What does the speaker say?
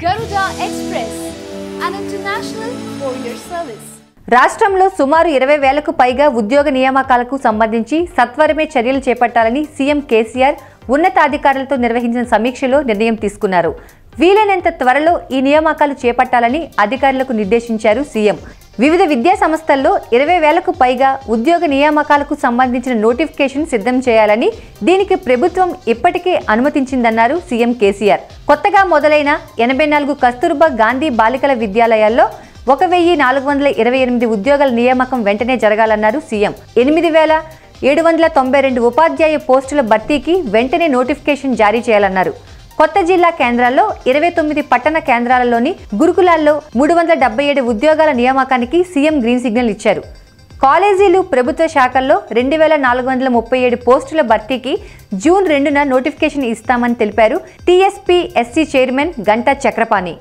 Garuda Express, an international courier service. రాష్ట్రంలో సుమారు 20,000కు పైగా ఉద్యోగ నియామకాలకు సంబంధించి సత్వరమే చర్యలు చేపట్టాలని సీఎం కేసీఆర్ ఉన్నతాధికారులతో నిర్వహించిన సమీక్షలో నిర్ణయం తీసుకున్నారు. వీలైనంత త్వరలో ఈ నియామకాలు చేపట్టాలని అధికారులకు నిర్దేశించారు సీఎం. వివిధ విద్యా సంస్థల్లో 20,000కు పైగా ఉద్యోగ నియామకాలకు సంబంధించిన నోటిఫికేషన్ సిద్ధం చేయాలని, దీనికి ప్రభుత్వం ఇప్పటికే అనుమతించిందన్నారు సీఎం కేసీఆర్. కొత్తగా మొదలైన 84 కస్తూర్బా గాంధీ బాలికల విద్యాలయాల్లో 1,428 ఉద్యోగాల నియామకం వెంటనే జరగాలన్నారు సీఎం. 8,792 ఉపాధ్యాయ పోస్టుల భర్తీకి వెంటనే నోటిఫికేషన్ జారీ చేయాలన్నారు. కొత్త జిల్లా కేంద్రాల్లో 29 పట్టణ కేంద్రాలలోని గురుకులాల్లో 377 ఉద్యోగాల నియామకానికి సీఎం గ్రీన్ సిగ్నల్ ఇచ్చారు. కాలేజీలు, ప్రభుత్వ శాఖల్లో 2,437 పోస్టుల భర్తీకి జూన్ 2న నోటిఫికేషన్ ఇస్తామని తెలిపారు టీఎస్పీఎస్సీ చైర్మన్ గంటా చక్రపాణి.